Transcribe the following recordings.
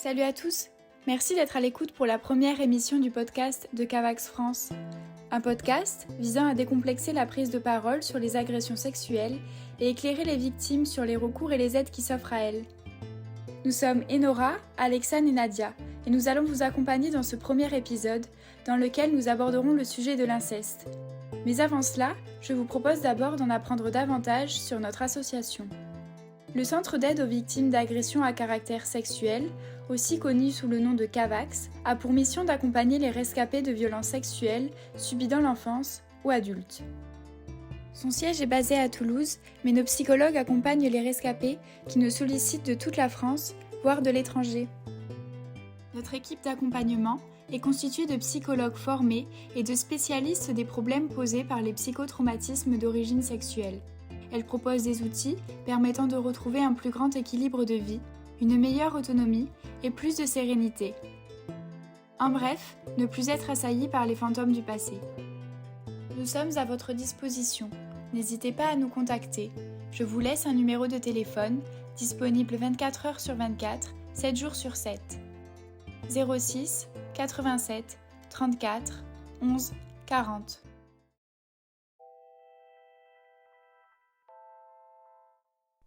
Salut à tous, merci d'être à l'écoute pour la première émission du podcast de Cavax France. Un podcast visant à décomplexer la prise de parole sur les agressions sexuelles et éclairer les victimes sur les recours et les aides qui s'offrent à elles. Nous sommes Enora, Alexane et Nadia, et nous allons vous accompagner dans ce premier épisode dans lequel nous aborderons le sujet de l'inceste. Mais avant cela, je vous propose d'abord d'en apprendre davantage sur notre association. Le Centre d'aide aux victimes d'agressions à caractère sexuel, aussi connu sous le nom de CAVAX, a pour mission d'accompagner les rescapés de violences sexuelles subies dans l'enfance ou adultes. Son siège est basé à Toulouse, mais nos psychologues accompagnent les rescapés qui nous sollicitent de toute la France, voire de l'étranger. Notre équipe d'accompagnement est constituée de psychologues formés et de spécialistes des problèmes posés par les psychotraumatismes d'origine sexuelle. Elle propose des outils permettant de retrouver un plus grand équilibre de vie, une meilleure autonomie et plus de sérénité. En bref, ne plus être assailli par les fantômes du passé. Nous sommes à votre disposition. N'hésitez pas à nous contacter. Je vous laisse un numéro de téléphone disponible 24 heures sur 24, 7 jours sur 7. 06 87 34 11 40.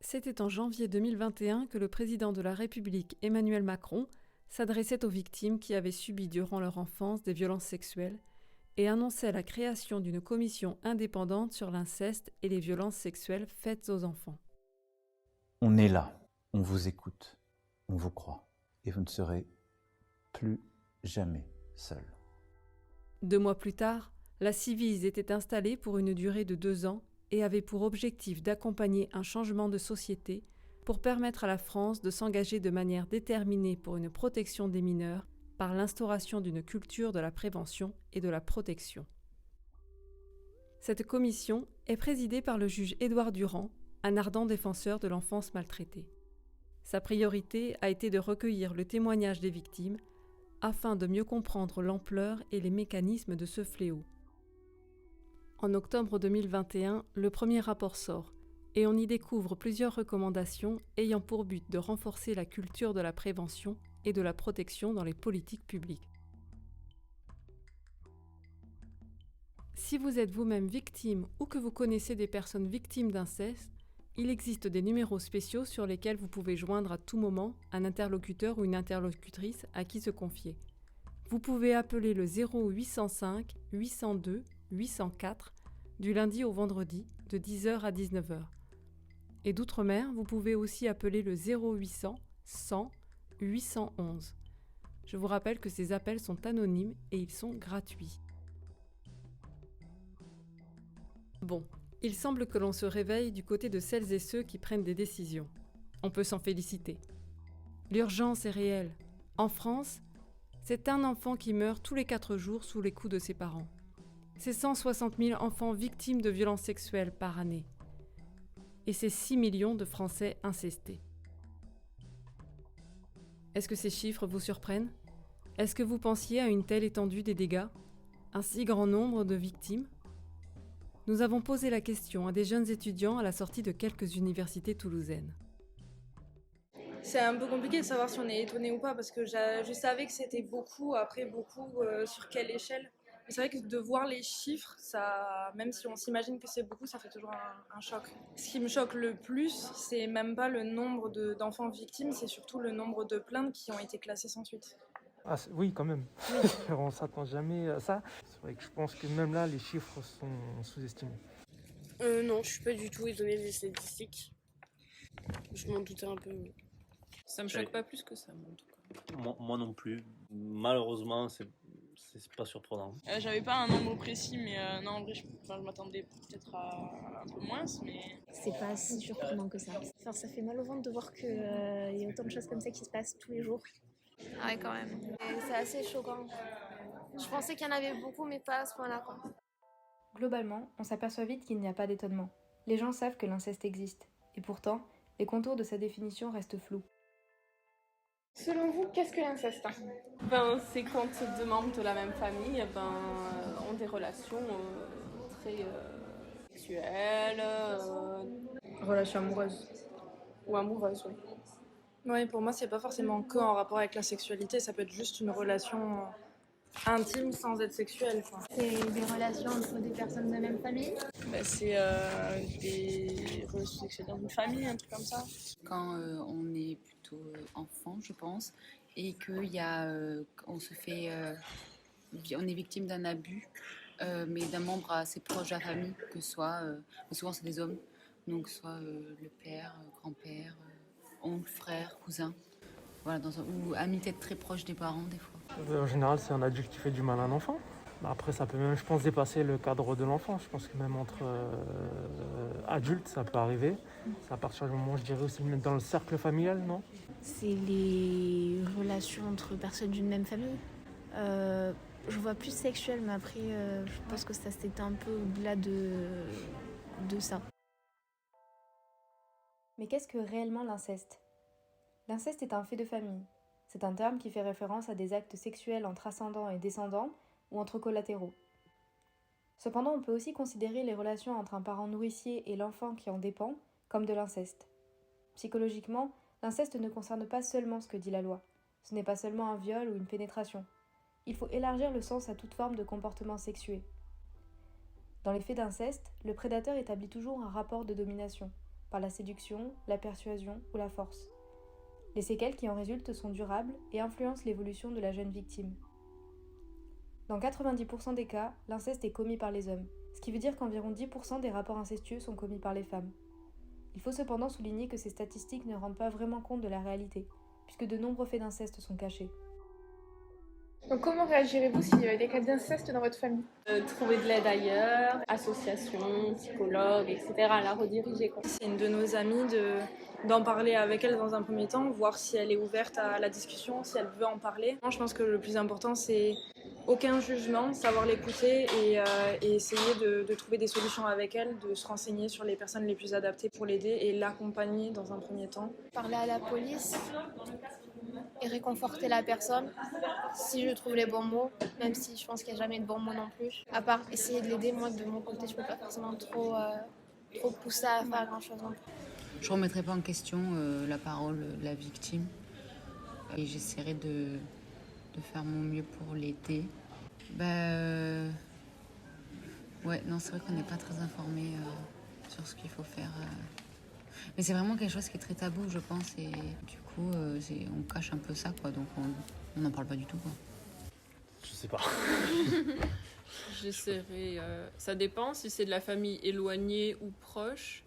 C'était en janvier 2021 que le président de la République, Emmanuel Macron, s'adressait aux victimes qui avaient subi durant leur enfance des violences sexuelles et annonçait la création d'une commission indépendante sur l'inceste et les violences sexuelles faites aux enfants. On est là, on vous écoute, on vous croit, et vous ne serez plus jamais seul. 2 mois plus tard, la Ciivise était installée pour une durée de 2 ans et avait pour objectif d'accompagner un changement de société pour permettre à la France de s'engager de manière déterminée pour une protection des mineurs par l'instauration d'une culture de la prévention et de la protection. Cette commission est présidée par le juge Édouard Durand, un ardent défenseur de l'enfance maltraitée. Sa priorité a été de recueillir le témoignage des victimes afin de mieux comprendre l'ampleur et les mécanismes de ce fléau. En octobre 2021, le premier rapport sort et on y découvre plusieurs recommandations ayant pour but de renforcer la culture de la prévention et de la protection dans les politiques publiques. Si vous êtes vous-même victime ou que vous connaissez des personnes victimes d'inceste, il existe des numéros spéciaux sur lesquels vous pouvez joindre à tout moment un interlocuteur ou une interlocutrice à qui se confier. Vous pouvez appeler le 0805 802 804 du lundi au vendredi de 10h à 19h. Et d'outre-mer, vous pouvez aussi appeler le 0800 100 811. Je vous rappelle que ces appels sont anonymes et ils sont gratuits. Bon, il semble que l'on se réveille du côté de celles et ceux qui prennent des décisions. On peut s'en féliciter. L'urgence est réelle. En France, c'est un enfant qui meurt tous les 4 jours sous les coups de ses parents. C'est 160 000 enfants victimes de violences sexuelles par année. Et c'est 6 millions de Français incestés. Est-ce que ces chiffres vous surprennent ? Est-ce que vous pensiez à une telle étendue des dégâts ? Un si grand nombre de victimes ? Nous avons posé la question à des jeunes étudiants à la sortie de quelques universités toulousaines. C'est un peu compliqué de savoir si on est étonné ou pas parce que je savais que c'était beaucoup, après beaucoup, sur quelle échelle. Mais c'est vrai que de voir les chiffres, ça, même si on s'imagine que c'est beaucoup, ça fait toujours un choc. Ce qui me choque le plus, c'est même pas le nombre d'enfants victimes, c'est surtout le nombre de plaintes qui ont été classées sans suite. Ah, oui, quand même. On s'attend jamais à ça. C'est vrai que je pense que même là, les chiffres sont sous-estimés. Non, je suis pas du tout étonnée des statistiques. Je m'en doutais un peu. Ça me choque pas plus que ça, en tout cas. Moi non plus. Malheureusement, c'est pas surprenant. J'avais pas un nombre précis, mais non, en vrai, je m'attendais peut-être à un peu moins, mais... C'est pas si surprenant que ça. Enfin, ça fait mal au ventre de voir qu'il y a autant de choses comme ça qui se passent tous les jours. Ah ouais, quand même. Et c'est assez choquant. Je pensais qu'il y en avait beaucoup, mais pas à ce point-là, quoi. Globalement, on s'aperçoit vite qu'il n'y a pas d'étonnement. Les gens savent que l'inceste existe. Et pourtant, les contours de sa définition restent flous. Selon vous, qu'est-ce que l'inceste ? C'est quand deux membres de la même famille ont des relations très sexuelles. Relations amoureuses. Ou amoureuses, oui. Ouais, pour moi, c'est pas forcément que en rapport avec la sexualité, ça peut être juste une relation intime sans être sexuelle, quoi. C'est des relations entre des personnes de la même famille. C'est des relations sexuelles dans une famille, un truc comme ça. Quand on est plutôt enfant, je pense, et qu'il y a, on est victime d'un abus, mais d'un membre assez proche de la famille, que ce soit, souvent c'est des hommes, donc soit le père, grand-père, oncle, frère, cousin, voilà, ou ami peut-être très proche des parents des fois. En général, c'est un adulte qui fait du mal à un enfant. Après, ça peut même, je pense, dépasser le cadre de l'enfant. Je pense que même entre adultes, ça peut arriver. C'est à partir du moment, je dirais aussi, même dans le cercle familial, non? C'est les relations entre personnes d'une même famille. Je vois plus sexuel, mais après, je pense que ça c'était un peu au-delà de ça. Mais qu'est-ce que réellement l'inceste ? L'inceste est un fait de famille. C'est un terme qui fait référence à des actes sexuels entre ascendants et descendants ou entre collatéraux. Cependant, on peut aussi considérer les relations entre un parent nourricier et l'enfant qui en dépend comme de l'inceste. Psychologiquement, l'inceste ne concerne pas seulement ce que dit la loi. Ce n'est pas seulement un viol ou une pénétration. Il faut élargir le sens à toute forme de comportement sexué. Dans les faits d'inceste, le prédateur établit toujours un rapport de domination, par la séduction, la persuasion ou la force. Les séquelles qui en résultent sont durables et influencent l'évolution de la jeune victime. Dans 90% des cas, l'inceste est commis par les hommes, ce qui veut dire qu'environ 10% des rapports incestueux sont commis par les femmes. Il faut cependant souligner que ces statistiques ne rendent pas vraiment compte de la réalité, puisque de nombreux faits d'inceste sont cachés. Donc comment réagirez-vous s'il y avait des cas d'inceste dans votre famille ? Trouver de l'aide ailleurs, associations, psychologues, etc. La rediriger, quoi. C'est une de nos amies d'en parler avec elle dans un premier temps, voir si elle est ouverte à la discussion, si elle veut en parler. Je pense que le plus important, c'est aucun jugement, savoir l'écouter et essayer de trouver des solutions avec elle, de se renseigner sur les personnes les plus adaptées pour l'aider et l'accompagner dans un premier temps. Parler à la police et réconforter la personne si je trouve les bons mots, même si je pense qu'il n'y a jamais de bons mots non plus. À part essayer de l'aider, moi de mon côté, je ne peux pas forcément trop pousser à faire grand chose non plus. Je ne remettrai pas en question la parole de la victime et j'essaierai de faire mon mieux pour l'aider. Ouais, non, c'est vrai qu'on n'est pas très informé sur ce qu'il faut faire. Mais c'est vraiment quelque chose qui est très tabou, je pense, et du coup, on cache un peu ça, quoi, donc on n'en parle pas du tout, quoi. Je sais pas. J'essaierai. Ça dépend si c'est de la famille éloignée ou proche.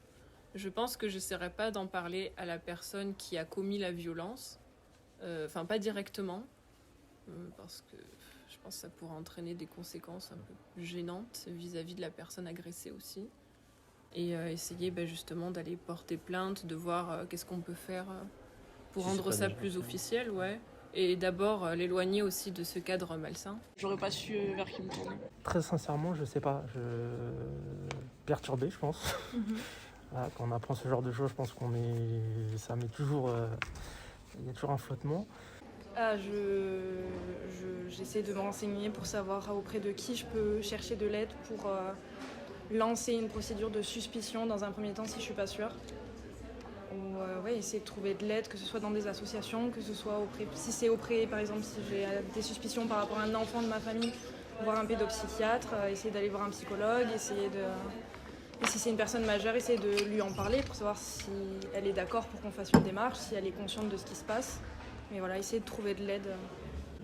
Je pense que j'essaierai pas d'en parler à la personne qui a commis la violence. Enfin, pas directement. Parce que je pense que ça pourrait entraîner des conséquences un peu gênantes vis-à-vis de la personne agressée aussi. Et essayer justement d'aller porter plainte, de voir qu'est-ce qu'on peut faire pour rendre ça plus officiel, ouais. Et d'abord l'éloigner aussi de ce cadre malsain. J'aurais pas su vers qui me tourner. Très sincèrement, je sais pas. Perturbé, je pense. Voilà, quand on apprend ce genre de choses, je pense ça met toujours... Il y a toujours un flottement. J'essaie de me renseigner pour savoir auprès de qui je peux chercher de l'aide pour lancer une procédure de suspicion dans un premier temps si je suis pas sûre. Ou essayer de trouver de l'aide, que ce soit dans des associations, que ce soit si c'est auprès, par exemple, si j'ai des suspicions par rapport à un enfant de ma famille, voir un pédopsychiatre, essayer d'aller voir un psychologue, et si c'est une personne majeure, essayer de lui en parler pour savoir si elle est d'accord pour qu'on fasse une démarche, si elle est consciente de ce qui se passe. Mais voilà, essayer de trouver de l'aide.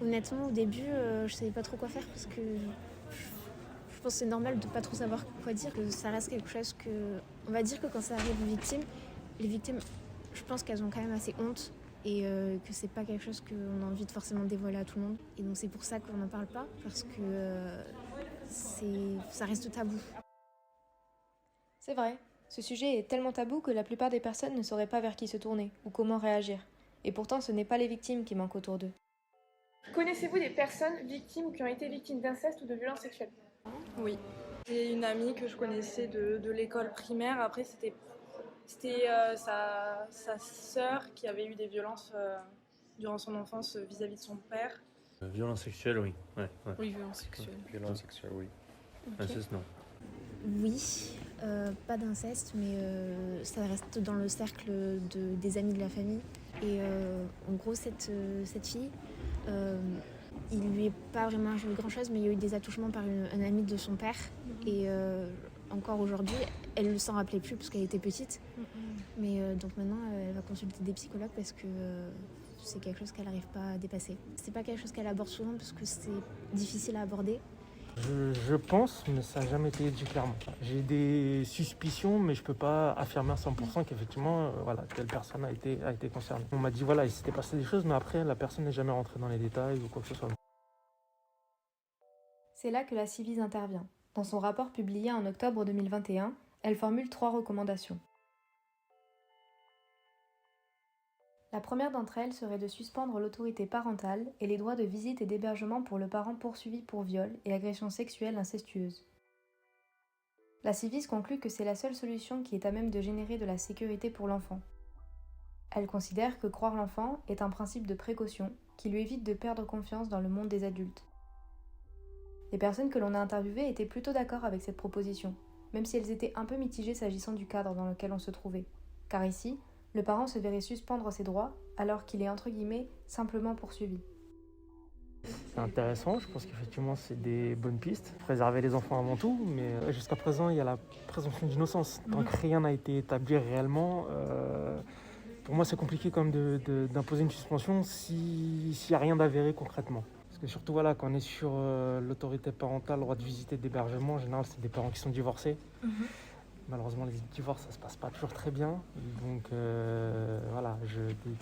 Honnêtement, au début, je savais pas trop quoi faire parce que je pense que c'est normal de pas trop savoir quoi dire, que ça reste quelque chose que... On va dire que quand ça arrive aux victimes, les victimes, je pense qu'elles ont quand même assez honte et que c'est pas quelque chose qu'on a envie de forcément dévoiler à tout le monde. Et donc c'est pour ça qu'on n'en parle pas, parce que ça reste tabou. C'est vrai, ce sujet est tellement tabou que la plupart des personnes ne sauraient pas vers qui se tourner ou comment réagir. Et pourtant, ce n'est pas les victimes qui manquent autour d'eux. Connaissez-vous des personnes victimes qui ont été victimes d'inceste ou de violences sexuelles ? Oui. J'ai une amie que je connaissais de l'école primaire. Après, c'était sa sœur qui avait eu des violences durant son enfance vis-à-vis de son père. Violence sexuelle, oui. Ouais. Oui, violence sexuelle. Violence sexuelle, oui. Okay. Inceste, non. Oui, pas d'inceste, mais ça reste dans le cercle des amis de la famille. Et en gros, cette fille, il lui est pas vraiment arrivé grand-chose, mais il y a eu des attouchements par un ami de son père. Et encore aujourd'hui, elle ne s'en rappelait plus parce qu'elle était petite. Mais donc maintenant, elle va consulter des psychologues parce que c'est quelque chose qu'elle n'arrive pas à dépasser. C'est pas quelque chose qu'elle aborde souvent parce que c'est difficile à aborder. Je pense, mais ça n'a jamais été dit clairement. J'ai des suspicions, mais je ne peux pas affirmer à 100% qu'effectivement, telle personne a été concernée. On m'a dit, il s'était passé des choses, mais après, la personne n'est jamais rentrée dans les détails ou quoi que ce soit. C'est là que la Ciivise intervient. Dans son rapport publié en octobre 2021, elle formule 3 recommandations. La première d'entre elles serait de suspendre l'autorité parentale et les droits de visite et d'hébergement pour le parent poursuivi pour viol et agression sexuelle incestueuse. La Ciivise conclut que c'est la seule solution qui est à même de générer de la sécurité pour l'enfant. Elle considère que croire l'enfant est un principe de précaution qui lui évite de perdre confiance dans le monde des adultes. Les personnes que l'on a interviewées étaient plutôt d'accord avec cette proposition, même si elles étaient un peu mitigées s'agissant du cadre dans lequel on se trouvait, car ici, le parent se verrait suspendre ses droits alors qu'il est entre guillemets simplement poursuivi. C'est intéressant, je pense qu'effectivement c'est des bonnes pistes. Préserver les enfants avant tout, mais jusqu'à présent il y a la présomption d'innocence. Tant que rien n'a été établi réellement, pour moi c'est compliqué quand même d'imposer une suspension s'il n'y a rien d'avéré concrètement. Parce que surtout quand on est sur l'autorité parentale, le droit de visite et d'hébergement, en général c'est des parents qui sont divorcés. Malheureusement, les divorces, ça se passe pas toujours très bien. Donc,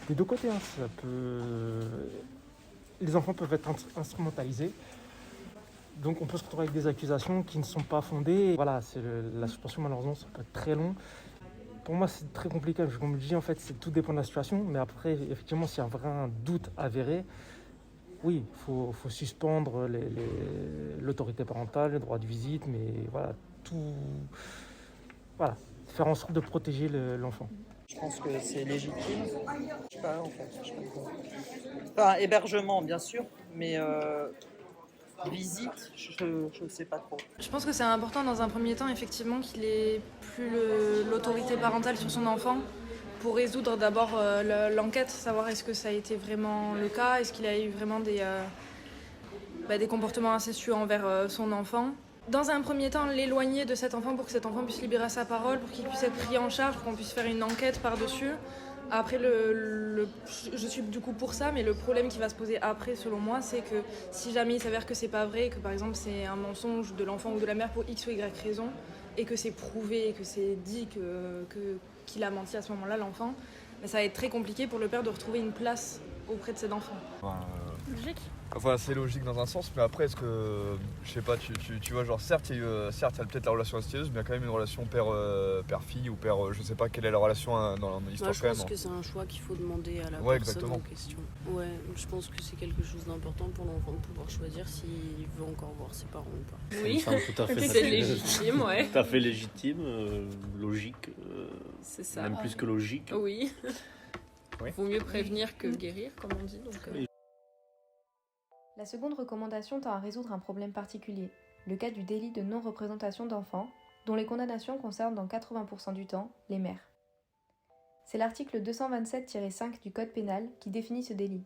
des deux côtés, ça peut... Les enfants peuvent être instrumentalisés. Donc, on peut se retrouver avec des accusations qui ne sont pas fondées. La suspension, malheureusement, ça peut être très long. Pour moi, c'est très compliqué. Comme je dis, en fait, tout dépend de la situation. Mais après, effectivement, s'il y a un doute avéré, oui, il faut suspendre l'autorité parentale, le droit de visite, mais tout... faire en sorte de protéger l'enfant. Je pense que c'est légitime. Je sais pas, en fait. Je sais pas. Enfin, hébergement, bien sûr, mais visite, je ne sais pas trop. Je pense que c'est important dans un premier temps, effectivement, qu'il ait plus l'autorité parentale sur son enfant pour résoudre d'abord l'enquête, savoir est-ce que ça a été vraiment le cas, est-ce qu'il a eu vraiment des comportements incestueux envers son enfant. Dans un premier temps, l'éloigner de cet enfant pour que cet enfant puisse libérer sa parole, pour qu'il puisse être pris en charge, pour qu'on puisse faire une enquête par-dessus. Après, je suis du coup pour ça, mais le problème qui va se poser après, selon moi, c'est que si jamais il s'avère que c'est pas vrai, que par exemple c'est un mensonge de l'enfant ou de la mère pour X ou Y raison, et que c'est prouvé, et que c'est dit qu'il a menti à ce moment-là, l'enfant, mais ça va être très compliqué pour le père de retrouver une place auprès de cet enfant. Logique. Enfin, c'est logique dans un sens, mais après, est-ce que, je sais pas, tu vois, genre, certes, il y a peut-être la relation incestueuse, mais il y a quand même une relation père-fille ou père, je sais pas quelle est la relation dans l'histoire. Moi, je pense que c'est un choix qu'il faut demander à la personne en question. Ouais, je pense que c'est quelque chose d'important pour l'enfant de pouvoir choisir s'il veut encore voir ses parents ou pas. Oui, tout à fait. C'est légitime, ouais. Tout à fait légitime, logique. C'est ça. Même plus que logique. Oui. Vaut mieux prévenir que guérir, comme on dit. Donc, La seconde recommandation tend à résoudre un problème particulier, le cas du délit de non-représentation d'enfants, dont les condamnations concernent dans 80% du temps les mères. C'est l'article 227-5 du Code pénal qui définit ce délit.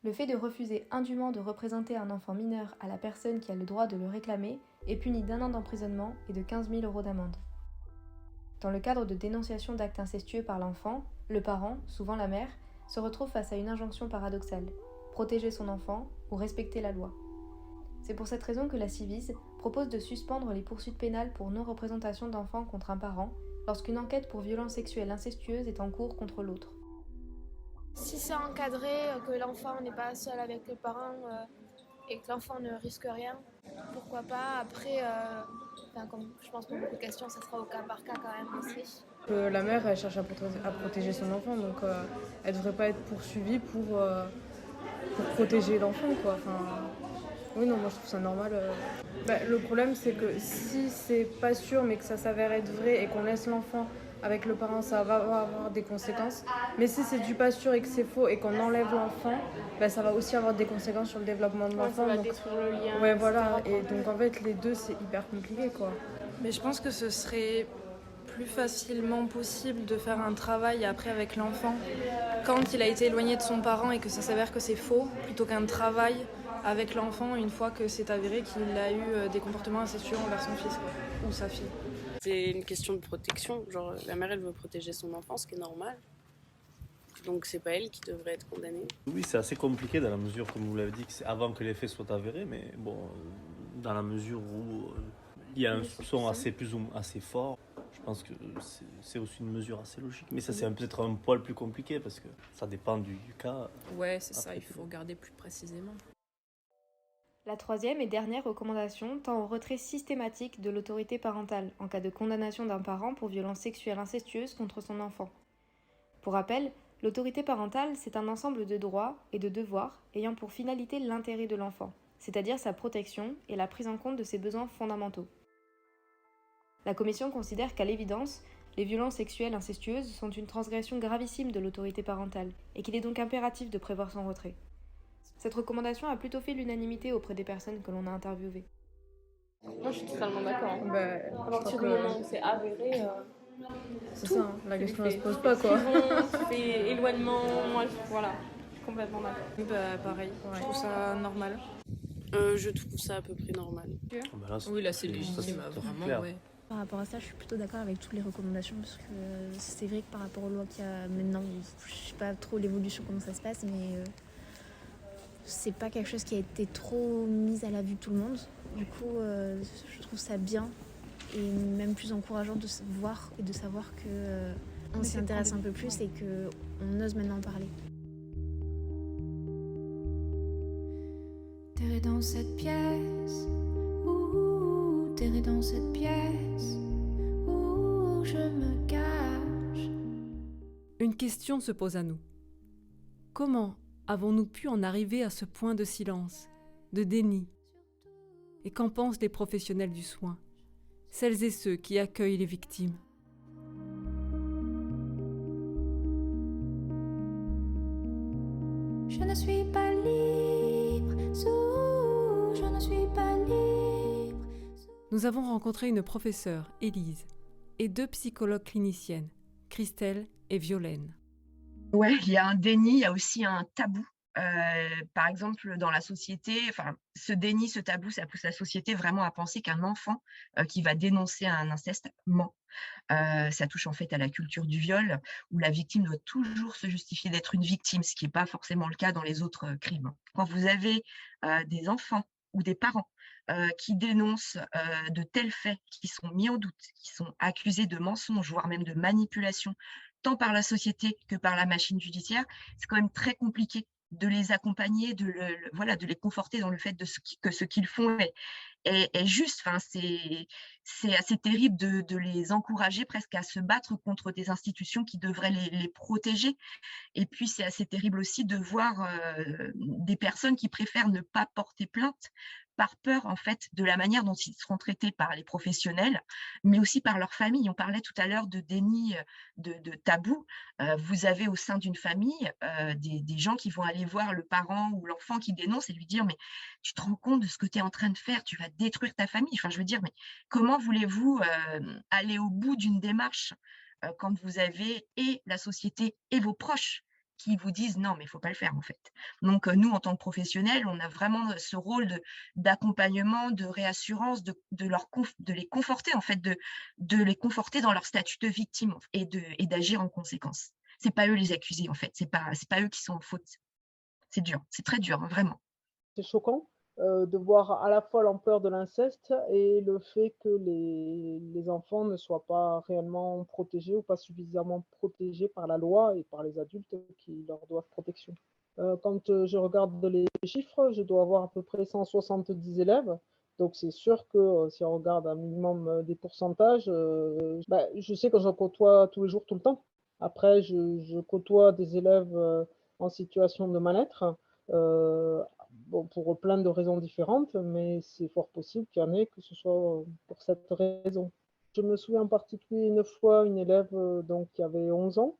Le fait de refuser indûment de représenter un enfant mineur à la personne qui a le droit de le réclamer est puni d'1 an d'emprisonnement et de 15 000 € d'amende. Dans le cadre de dénonciation d'actes incestueux par l'enfant, le parent, souvent la mère, se retrouve face à une injonction paradoxale, protéger son enfant ou respecter la loi. C'est pour cette raison que la Ciivise propose de suspendre les poursuites pénales pour non-représentation d'enfants contre un parent lorsqu'une enquête pour violence sexuelle incestueuse est en cours contre l'autre. Si c'est encadré, que l'enfant n'est pas seul avec le parent et que l'enfant ne risque rien, pourquoi pas. Après, comme je pense pour beaucoup de questions, ça sera au cas par cas quand même aussi. La mère, elle cherche à protéger son enfant, donc elle ne devrait pas être poursuivie pour protéger l'enfant, quoi. Enfin, oui, non, moi je trouve ça normal. Le problème, c'est que si c'est pas sûr, mais que ça s'avère être vrai et qu'on laisse l'enfant avec le parent, ça va avoir des conséquences. Mais si c'est du pas sûr et que c'est faux et qu'on enlève l'enfant, ça va aussi avoir des conséquences sur le développement de l'enfant. Ça va détruire le lien. Ouais, voilà. Et donc en fait, les deux, c'est hyper compliqué, quoi. Mais je pense que ce serait plus facilement possible de faire un travail après avec l'enfant quand il a été éloigné de son parent et que ça s'avère que c'est faux, plutôt qu'un travail avec l'enfant une fois que c'est avéré qu'il a eu des comportements incestueux envers son fils ou sa fille. C'est une question de protection. Genre, la mère, elle veut protéger son enfant, ce qui est normal. Donc, c'est pas elle qui devrait être condamnée. Oui, c'est assez compliqué dans la mesure, comme vous l'avez dit, que c'est avant que les faits soient avérés, mais bon, dans la mesure où il y a un soupçon assez fort, je pense que c'est aussi une mesure assez logique. Mais ça, c'est peut-être un poil plus compliqué parce que ça dépend du cas. Ouais, c'est ça, il faut regarder plus précisément. La troisième et dernière recommandation tend au retrait systématique de l'autorité parentale en cas de condamnation d'un parent pour violence sexuelle incestueuse contre son enfant. Pour rappel, l'autorité parentale, c'est un ensemble de droits et de devoirs ayant pour finalité l'intérêt de l'enfant, c'est-à-dire sa protection et la prise en compte de ses besoins fondamentaux. La Commission considère qu'à l'évidence, les violences sexuelles incestueuses sont une transgression gravissime de l'autorité parentale et qu'il est donc impératif de prévoir son retrait. Cette recommandation a plutôt fait l'unanimité auprès des personnes que l'on a interviewées. Moi, je suis totalement d'accord. À partir du que- moment où c'est avéré, C'est tout, ça, la tu question fais. elle se pose pas quoi. Tu fais éloignement, moi, voilà, je suis complètement d'accord. Pareil, je trouve ça normal. Je trouve ça à peu près normal. Oui, là, c'est légitime, vraiment, ouais. Par rapport à ça, je suis plutôt d'accord avec toutes les recommandations parce que c'est vrai que par rapport aux lois qu'il y a maintenant, je sais pas trop l'évolution comment ça se passe, mais c'est pas quelque chose qui a été trop mis à la vue de tout le monde. Du coup, je trouve ça bien et même plus encourageant de voir et de savoir que on s'y intéresse un peu plus et que on ose maintenant en parler. T'es dans cette pièce, ouh, t'es dans cette pièce, où je me cache. Une question se pose à nous. Comment avons-nous pu en arriver à ce point de silence, de déni? Et qu'en pensent les professionnels du soin, celles et ceux qui accueillent les victimes? Je ne suis pas libre, je ne suis pas libre. Nous avons rencontré une professeure, Élise, et 2 psychologues cliniciennes, Christelle et Violaine. Ouais, il y a un déni, il y a aussi un tabou. Par exemple, dans la société, ce déni, ce tabou, ça pousse la société vraiment à penser qu'un enfant qui va dénoncer un inceste ment. Ça touche en fait à la culture du viol, où la victime doit toujours se justifier d'être une victime, ce qui n'est pas forcément le cas dans les autres crimes. Quand vous avez des enfants ou des parents qui dénoncent de tels faits, qui sont mis en doute, qui sont accusés de mensonges, voire même de manipulation, tant par la société que par la machine judiciaire, c'est quand même très compliqué de les accompagner, de les conforter dans le fait que ce qu'ils font est juste. C'est assez terrible de les encourager presque à se battre contre des institutions qui devraient les protéger. Et puis, c'est assez terrible aussi de voir des personnes qui préfèrent ne pas porter plainte par peur en fait de la manière dont ils seront traités par les professionnels, mais aussi par leur famille. On parlait tout à l'heure de déni, de tabou. Vous avez au sein d'une famille des gens qui vont aller voir le parent ou l'enfant qui dénonce et lui dire « mais tu te rends compte de ce que tu es en train de faire, tu vas détruire ta famille ». Enfin, je veux dire, mais comment voulez-vous aller au bout d'une démarche quand vous avez et la société et vos proches qui vous disent non, mais il ne faut pas le faire en fait. Donc nous, en tant que professionnels, on a vraiment ce rôle d'accompagnement, de réassurance, de les conforter en fait, de les conforter dans leur statut de victime et d'agir en conséquence. C'est pas eux les accusés en fait, c'est pas eux qui sont en faute. C'est dur, c'est très dur, hein, vraiment. C'est choquant de voir à la fois l'ampleur de l'inceste et le fait que les enfants ne soient pas réellement protégés ou pas suffisamment protégés par la loi et par les adultes qui leur doivent protection. Quand je regarde les chiffres, je dois avoir à peu près 170 élèves. Donc c'est sûr que si on regarde un minimum des pourcentages, je sais que j'en côtoie tous les jours, tout le temps. Après, je côtoie des élèves en situation de mal-être. Pour plein de raisons différentes, mais c'est fort possible qu'il y en ait que ce soit pour cette raison. Je me souviens en particulier une fois une élève qui avait 11 ans,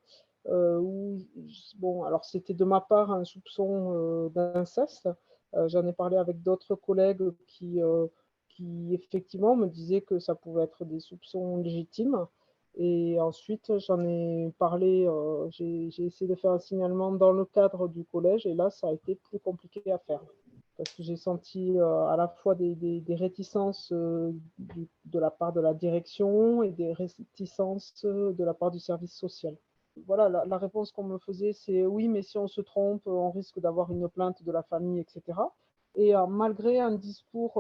alors c'était de ma part un soupçon d'inceste. J'en ai parlé avec d'autres collègues qui effectivement me disaient que ça pouvait être des soupçons légitimes. Et ensuite, j'en ai parlé, j'ai essayé de faire un signalement dans le cadre du collège et là, ça a été plus compliqué à faire. Parce que j'ai senti à la fois des réticences de la part de la direction et des réticences de la part du service social. Voilà, la réponse qu'on me faisait, c'est oui, mais si on se trompe, on risque d'avoir une plainte de la famille, etc. Et malgré un discours,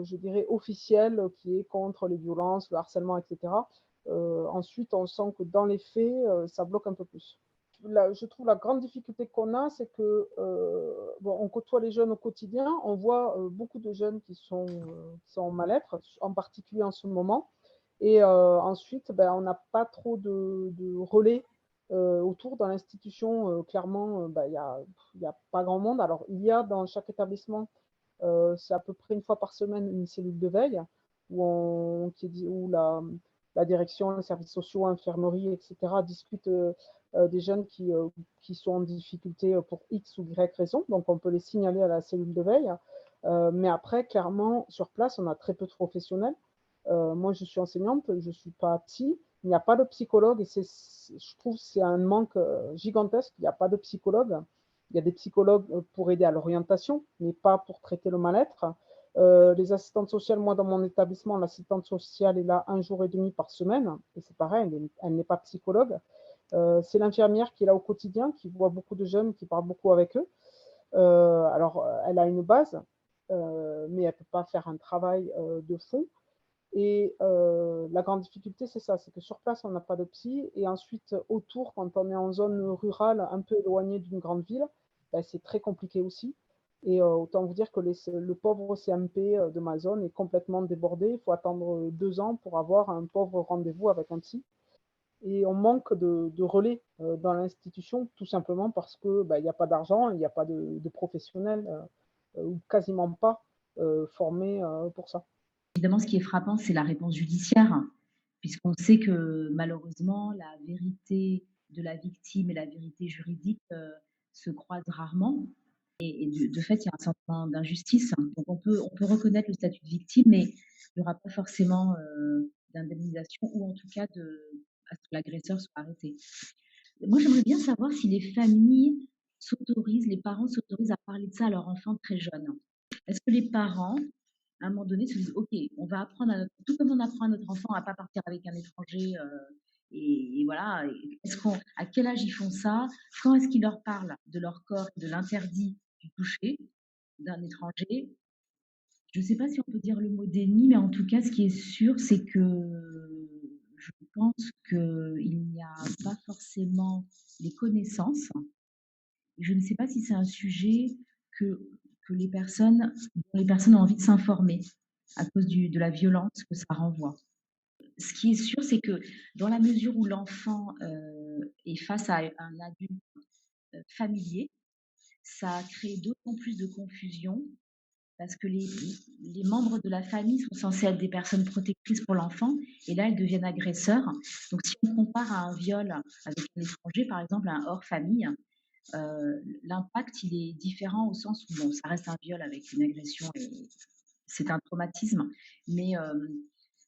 je dirais, officiel qui est contre les violences, le harcèlement, etc., ensuite, on sent que dans les faits, ça bloque un peu plus. Je trouve la grande difficulté qu'on a, c'est que bon, on côtoie les jeunes au quotidien, on voit beaucoup de jeunes qui sont en mal-être, en particulier en ce moment. Et ensuite, ben, on n'a pas trop de relais autour dans l'institution. Clairement, ben, il y a pas grand monde. Alors, il y a dans chaque établissement, c'est à peu près une fois par semaine, une cellule de veille où la direction, les services sociaux, infirmerie, etc., discutent des jeunes qui sont en difficulté pour X ou Y raison. Donc, on peut les signaler à la cellule de veille. Mais après, clairement, sur place, on a très peu de professionnels. Moi, je suis enseignante, je ne suis pas psy. Il n'y a pas de psychologue et je trouve que c'est un manque gigantesque. Il n'y a pas de psychologue. Il y a des psychologues pour aider à l'orientation, mais pas pour traiter le mal-être. Les assistantes sociales, moi, dans mon établissement, l'assistante sociale est là 1 jour et demi par semaine. Et c'est pareil, elle n'est pas psychologue. C'est l'infirmière qui est là au quotidien, qui voit beaucoup de jeunes, qui parle beaucoup avec eux. Alors, elle a une base, mais elle ne peut pas faire un travail de fond. Et la grande difficulté, c'est ça, c'est que sur place, on n'a pas de psy. Et ensuite, autour, quand on est en zone rurale, un peu éloignée d'une grande ville, ben, c'est très compliqué aussi. Et autant vous dire que le pauvre CMP de ma zone est complètement débordé. Il faut attendre 2 ans pour avoir un pauvre rendez-vous avec un psy. Et on manque de relais dans l'institution, tout simplement parce qu'il n'y a pas d'argent, il n'y a pas de professionnels, ou quasiment pas formés pour ça. Évidemment, ce qui est frappant, c'est la réponse judiciaire, puisqu'on sait que malheureusement, la vérité de la victime et la vérité juridique se croisent rarement. Et de fait, il y a un sentiment d'injustice. Donc, on peut reconnaître le statut de victime, mais il n'y aura pas forcément d'indemnisation ou en tout cas à ce que l'agresseur soit arrêté. Moi, j'aimerais bien savoir si les familles les parents s'autorisent à parler de ça à leur enfant très jeune. Est-ce que les parents, à un moment donné, se disent, OK, on va apprendre tout comme on apprend à notre enfant à ne pas partir avec un étranger, et voilà, à quel âge ils font ça? Quand est-ce qu'ils leur parlent de leur corps, de l'interdit du toucher d'un étranger? Je ne sais pas si on peut dire le mot déni, mais en tout cas, ce qui est sûr, c'est que je pense qu'il n'y a pas forcément les connaissances. Je ne sais pas si c'est un sujet dont les personnes ont envie de s'informer à cause de la violence que ça renvoie. Ce qui est sûr, c'est que dans la mesure où l'enfant est face à un adulte familier, ça crée d'autant plus de confusion parce que les membres de la famille sont censés être des personnes protectrices pour l'enfant et là, elles deviennent agresseurs. Donc, si on compare à un viol avec un étranger, par exemple, un hors-famille, l'impact, il est différent au sens où, bon, ça reste un viol avec une agression et c'est un traumatisme, mais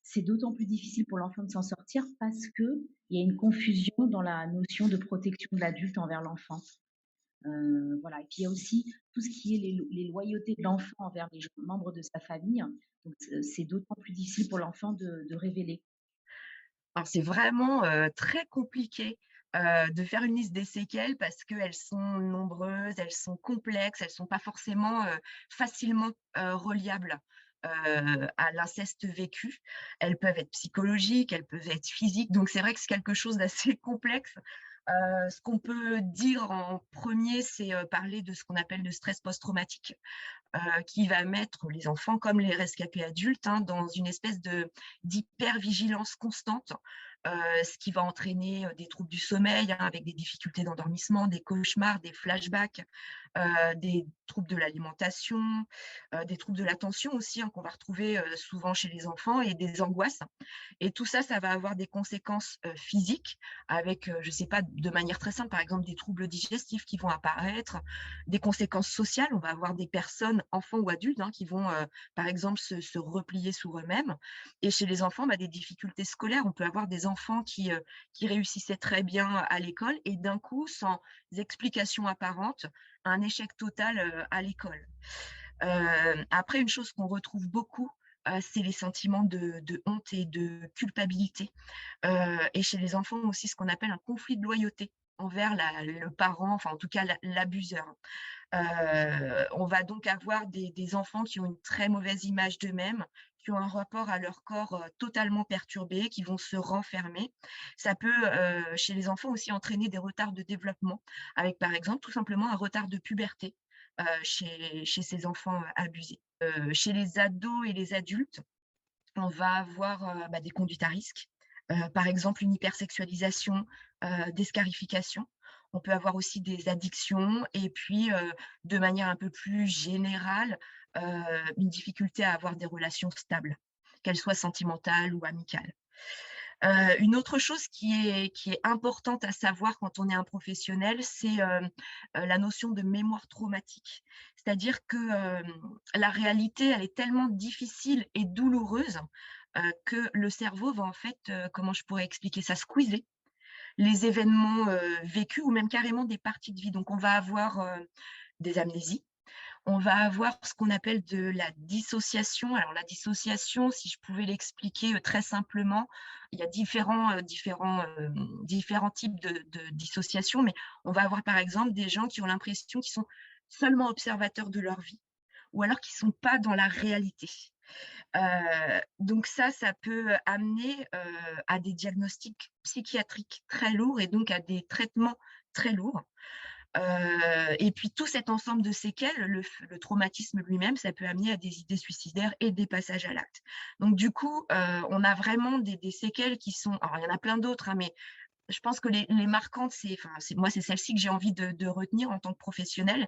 c'est d'autant plus difficile pour l'enfant de s'en sortir parce qu'il y a une confusion dans la notion de protection de l'adulte envers l'enfant. Voilà. Et puis il y a aussi tout ce qui est les loyautés de l'enfant envers les membres de sa famille. Donc c'est d'autant plus difficile pour l'enfant de révéler. Alors c'est vraiment très compliqué de faire une liste des séquelles parce qu'elles sont nombreuses, elles sont complexes, elles ne sont pas forcément facilement reliables à l'inceste vécu. Elles peuvent être psychologiques, elles peuvent être physiques. Donc c'est vrai que c'est quelque chose d'assez complexe. Ce qu'on peut dire en premier, c'est parler de ce qu'on appelle le stress post-traumatique, qui va mettre les enfants comme les rescapés adultes dans une espèce d'hypervigilance constante, ce qui va entraîner des troubles du sommeil avec des difficultés d'endormissement, des cauchemars, des flashbacks, des troubles de l'alimentation, des troubles de l'attention aussi qu'on va retrouver souvent chez les enfants et des angoisses. Et tout ça, ça va avoir des conséquences physiques avec, je ne sais pas, de manière très simple, par exemple des troubles digestifs qui vont apparaître, des conséquences sociales. On va avoir des personnes, enfants ou adultes, qui vont par exemple se replier sur eux-mêmes. Et chez les enfants, des difficultés scolaires. On peut avoir des enfants qui réussissaient très bien à l'école et d'un coup, sans explication apparente, un échec total à l'école. Après, une chose qu'on retrouve beaucoup, c'est les sentiments de honte et de culpabilité. Et chez les enfants aussi, ce qu'on appelle un conflit de loyauté envers le parent, enfin en tout cas l'abuseur. On va donc avoir des enfants qui ont une très mauvaise image d'eux-mêmes, qui ont un rapport à leur corps totalement perturbé, qui vont se renfermer. Ça peut, chez les enfants aussi, entraîner des retards de développement, avec par exemple tout simplement un retard de puberté chez ces enfants abusés. Chez les ados et les adultes, on va avoir des conduites à risque, par exemple une hypersexualisation, des scarifications. On peut avoir aussi des addictions et puis, de manière un peu plus générale, une difficulté à avoir des relations stables, qu'elles soient sentimentales ou amicales. Une autre chose qui est importante à savoir quand on est un professionnel, c'est, la notion de mémoire traumatique. C'est-à-dire que, la réalité, elle est tellement difficile et douloureuse, que le cerveau va en fait, comment je pourrais expliquer ça? Squeezer les événements, vécus ou même carrément des parties de vie. Donc on va avoir, des amnésies, on va avoir ce qu'on appelle de la dissociation. Alors la dissociation, si je pouvais l'expliquer, très simplement, il y a différents types de dissociation, mais on va avoir par exemple des gens qui ont l'impression qu'ils sont seulement observateurs de leur vie ou alors qu'ils ne sont pas dans la réalité. Donc ça peut amener, à des diagnostics psychiatriques très lourds et donc à des traitements très lourds. Et puis tout cet ensemble de séquelles, le traumatisme lui-même, ça peut amener à des idées suicidaires et des passages à l'acte. Donc du coup, on a vraiment des séquelles qui sont alors il y en a plein d'autres, hein, mais je pense que les marquantes, c'est celle-ci que j'ai envie de retenir en tant que professionnelle.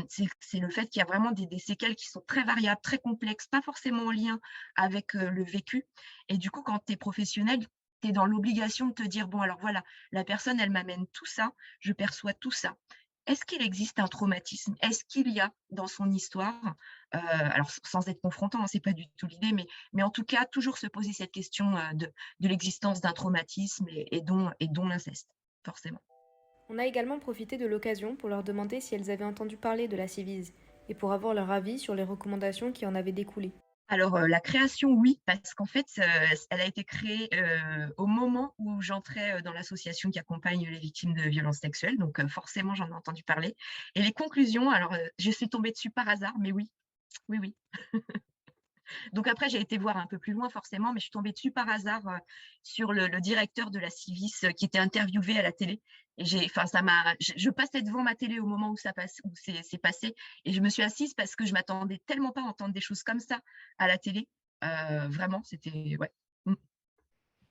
C'est le fait qu'il y a vraiment des séquelles qui sont très variables, très complexes, pas forcément en lien avec, le vécu et du coup, quand tu es professionnel, tu es dans l'obligation de te dire: «Bon alors voilà, la personne elle m'amène tout ça, je perçois tout ça. Est-ce qu'il existe un traumatisme? Est-ce qu'il y a dans son histoire?» Alors sans être confrontant, hein, c'est pas du tout l'idée, mais en tout cas, toujours se poser cette question, de l'existence d'un traumatisme et dont l'inceste, forcément. On a également profité de l'occasion pour leur demander si elles avaient entendu parler de la Civise et pour avoir leur avis sur les recommandations qui en avaient découlé. Alors, la création, oui, parce qu'en fait, elle a été créée, au moment où j'entrais, dans l'association qui accompagne les victimes de violences sexuelles, donc forcément, j'en ai entendu parler et les conclusions, alors, je suis tombée dessus par hasard, mais oui, oui, oui. Donc après, j'ai été voir un peu plus loin forcément, mais je suis tombée dessus par hasard, sur le directeur de la Civis, qui était interviewé à la télé et je passais devant ma télé au moment où c'est passé et je me suis assise parce que je m'attendais tellement pas à entendre des choses comme ça à la télé. Vraiment, c'était ouais. Mmh.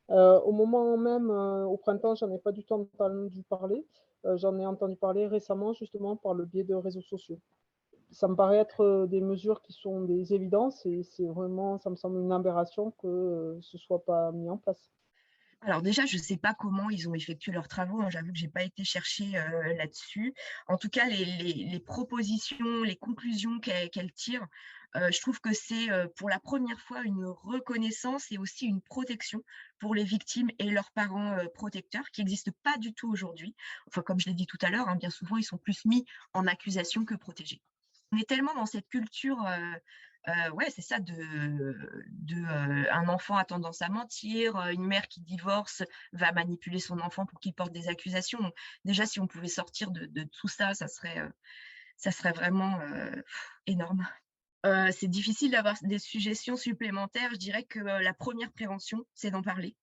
Au moment même, au printemps, j'en ai pas du tout entendu parler. J'en ai entendu parler récemment justement par le biais de réseaux sociaux. Ça me paraît être, des mesures qui sont des évidences et c'est vraiment ça me semble une aberration que, ce soit pas mis en place. Alors déjà, je ne sais pas comment ils ont effectué leurs travaux, hein, j'avoue que j'ai pas été chercher, là-dessus. En tout cas, les propositions, les conclusions qu'elle tire, je trouve que c'est, pour la première fois une reconnaissance et aussi une protection pour les victimes et leurs parents, protecteurs qui n'existent pas du tout aujourd'hui. Enfin, comme je l'ai dit tout à l'heure, hein, bien souvent, ils sont plus mis en accusation que protégés. On est tellement dans cette culture, ouais, c'est ça un enfant a tendance à mentir, une mère qui divorce va manipuler son enfant pour qu'il porte des accusations. Donc déjà, si on pouvait sortir de tout ça, ça serait vraiment, énorme. C'est difficile d'avoir des suggestions supplémentaires. Je dirais que, la première prévention, c'est d'en parler.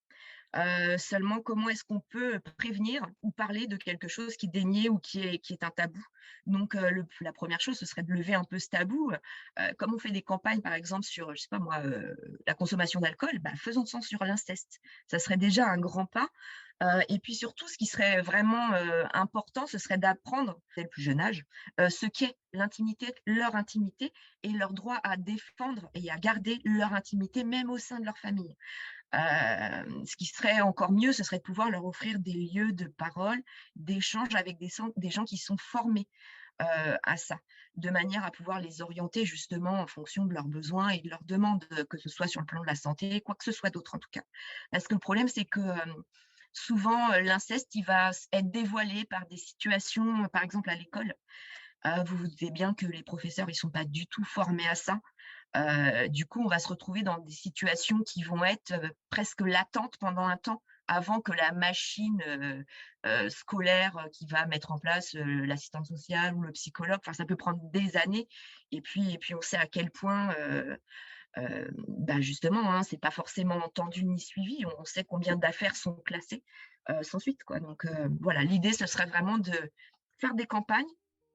Seulement, comment est-ce qu'on peut prévenir ou parler de quelque chose qui est dénié ou qui est un tabou? Donc, la première chose, ce serait de lever un peu ce tabou. Comme on fait des campagnes, par exemple, sur, je sais pas moi, la consommation d'alcool, bah, faisons-en sur l'inceste. Ça serait déjà un grand pas. Et puis surtout, ce qui serait vraiment, important, ce serait d'apprendre, dès le plus jeune âge, ce qu'est l'intimité, leur intimité et leur droit à défendre et à garder leur intimité, même au sein de leur famille. Ce qui serait encore mieux, ce serait de pouvoir leur offrir des lieux de parole, d'échange avec des gens qui sont formés. à ça, de manière à pouvoir les orienter justement en fonction de leurs besoins et de leurs demandes, que ce soit sur le plan de la santé, quoi que ce soit d'autre en tout cas. Parce que le problème, c'est que souvent, l'inceste, il va être dévoilé par des situations, par exemple à l'école. Vous vous doutez bien que les professeurs, ils sont pas du tout formés à ça. Du coup, on va se retrouver dans des situations qui vont être presque latentes pendant un temps, avant que la machine scolaire qui va mettre en place l'assistante sociale ou le psychologue, enfin, ça peut prendre des années. Et puis on sait à quel point, justement, hein, c'est pas forcément entendu ni suivi. On sait combien d'affaires sont classées sans suite, quoi. Donc voilà, l'idée, ce serait vraiment de faire des campagnes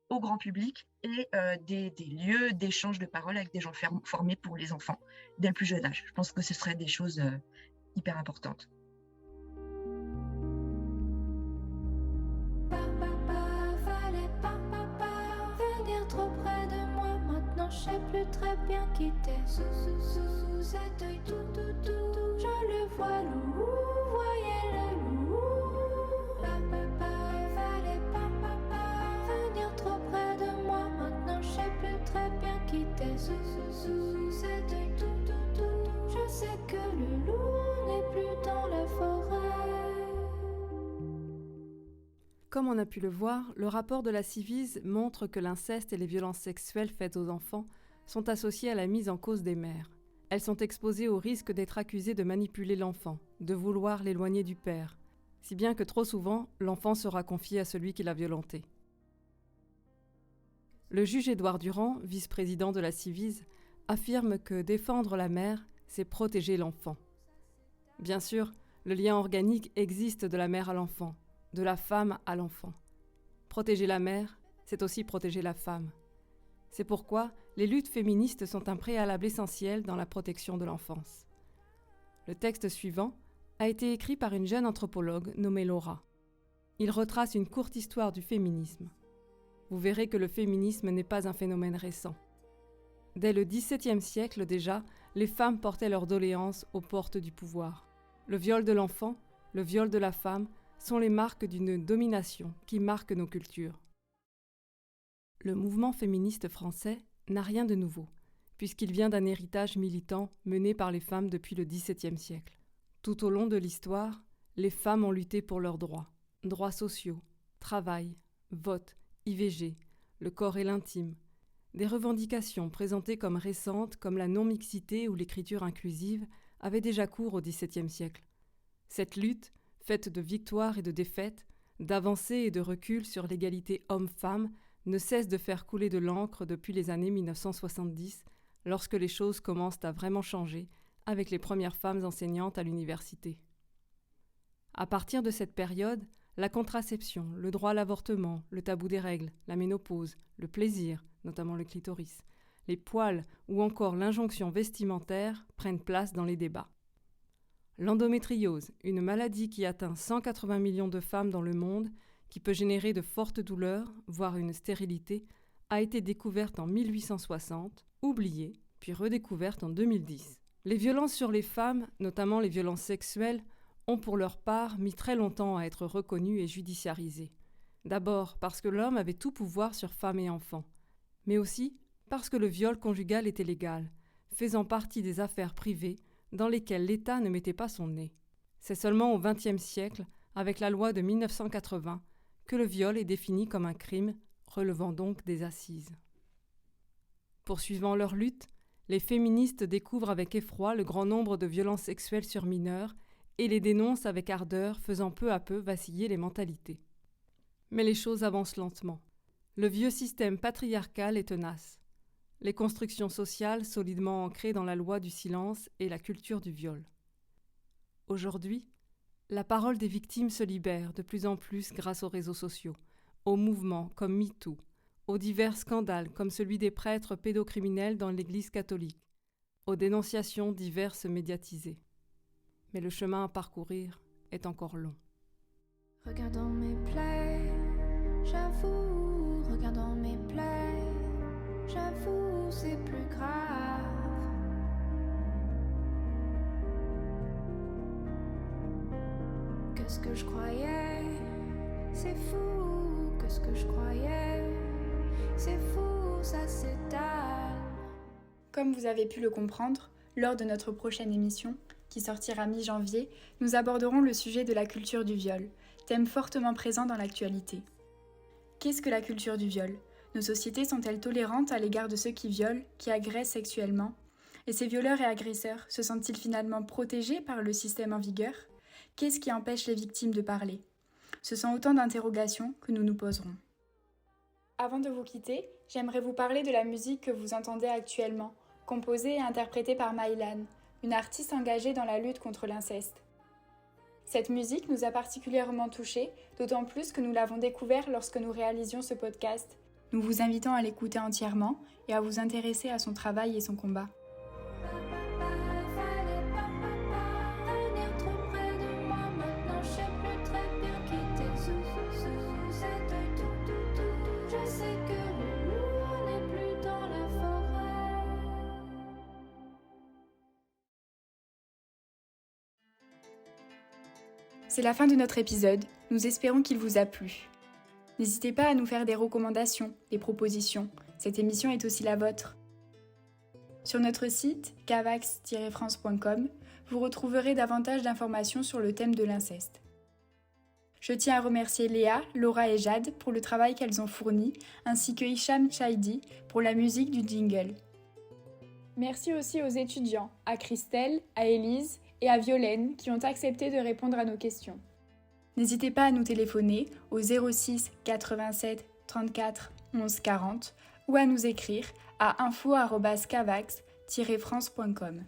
au grand public et des lieux d'échange de parole avec des gens formés pour les enfants dès le plus jeune âge. Je pense que ce serait des choses hyper importantes. Venir trop près de moi, maintenant je sais plus très bien qui t'es. Sous cet œil tout, je le vois, loup, voyez le loup. Fallait pas venir trop près de moi, maintenant je sais plus très bien qui t'es. Sous cet œil tout, je sais que le loup n'est plus dans la forêt. Comme on a pu le voir, le rapport de la Civise montre que l'inceste et les violences sexuelles faites aux enfants sont associées à la mise en cause des mères. Elles sont exposées au risque d'être accusées de manipuler l'enfant, de vouloir l'éloigner du père, si bien que trop souvent, l'enfant sera confié à celui qui l'a violenté. Le juge Édouard Durand, vice-président de la Civise, affirme que défendre la mère, c'est protéger l'enfant. Bien sûr, le lien organique existe de la mère à l'enfant, de la femme à l'enfant. Protéger la mère, c'est aussi protéger la femme. C'est pourquoi les luttes féministes sont un préalable essentiel dans la protection de l'enfance. Le texte suivant a été écrit par une jeune anthropologue nommée Laura. Il retrace une courte histoire du féminisme. Vous verrez que le féminisme n'est pas un phénomène récent. Dès le XVIIe siècle déjà, les femmes portaient leurs doléances aux portes du pouvoir. Le viol de l'enfant, le viol de la femme, sont les marques d'une domination qui marque nos cultures. Le mouvement féministe français n'a rien de nouveau, puisqu'il vient d'un héritage militant mené par les femmes depuis le XVIIe siècle. Tout au long de l'histoire, les femmes ont lutté pour leurs droits sociaux, travail, vote, IVG, le corps et l'intime, des revendications présentées comme récentes comme la non-mixité ou l'écriture inclusive avaient déjà cours au XVIIe siècle. Cette lutte, faite de victoires et de défaites, d'avancées et de reculs sur l'égalité homme-femme, ne cesse de faire couler de l'encre depuis les années 1970, lorsque les choses commencent à vraiment changer avec les premières femmes enseignantes à l'université. À partir de cette période, la contraception, le droit à l'avortement, le tabou des règles, la ménopause, le plaisir, notamment le clitoris, les poils ou encore l'injonction vestimentaire prennent place dans les débats. L'endométriose, une maladie qui atteint 180 millions de femmes dans le monde, qui peut générer de fortes douleurs, voire une stérilité, a été découverte en 1860, oubliée, puis redécouverte en 2010. Les violences sur les femmes, notamment les violences sexuelles, ont pour leur part mis très longtemps à être reconnues et judiciarisées. D'abord parce que l'homme avait tout pouvoir sur femmes et enfants, mais aussi parce que le viol conjugal était légal, faisant partie des affaires privées dans lesquelles l'État ne mettait pas son nez. C'est seulement au XXe siècle, avec la loi de 1980, que le viol est défini comme un crime, relevant donc des assises. Poursuivant leur lutte, les féministes découvrent avec effroi le grand nombre de violences sexuelles sur mineurs et les dénoncent avec ardeur, faisant peu à peu vaciller les mentalités. Mais les choses avancent lentement. Le vieux système patriarcal est tenace. Les constructions sociales solidement ancrées dans la loi du silence et la culture du viol. Aujourd'hui, la parole des victimes se libère de plus en plus grâce aux réseaux sociaux, aux mouvements comme MeToo, aux divers scandales comme celui des prêtres pédocriminels dans l'Église catholique, aux dénonciations diverses médiatisées. Mais le chemin à parcourir est encore long. Regardant mes plaies, j'avoue, regardant mes plaies, j'avoue, c'est plus grave. Que ce que je croyais, c'est fou, que ce que je croyais, Comme vous avez pu le comprendre, lors de notre prochaine émission, qui sortira mi-janvier, nous aborderons le sujet de la culture du viol, thème fortement présent dans l'actualité. Qu'est-ce que la culture du viol ? Nos sociétés sont-elles tolérantes à l'égard de ceux qui violent, qui agressent sexuellement ? Et ces violeurs et agresseurs se sentent-ils finalement protégés par le système en vigueur ? Qu'est-ce qui empêche les victimes de parler ? Ce sont autant d'interrogations que nous nous poserons. Avant de vous quitter, j'aimerais vous parler de la musique que vous entendez actuellement, composée et interprétée par Maïlan, une artiste engagée dans la lutte contre l'inceste. Cette musique nous a particulièrement touchés, d'autant plus que nous l'avons découvert lorsque nous réalisions ce podcast. Nous vous invitons à l'écouter entièrement et à vous intéresser à son travail et son combat. C'est la fin de notre épisode, nous espérons qu'il vous a plu. N'hésitez pas à nous faire des recommandations, des propositions, cette émission est aussi la vôtre. Sur notre site, cavax-france.com, vous retrouverez davantage d'informations sur le thème de l'inceste. Je tiens à remercier Léa, Laura et Jade pour le travail qu'elles ont fourni, ainsi que Hicham Chaidi pour la musique du jingle. Merci aussi aux étudiants, à Christelle, à Élise et à Violaine qui ont accepté de répondre à nos questions. N'hésitez pas à nous téléphoner au 06 87 34 11 40 ou à nous écrire à info@cavax-france.com.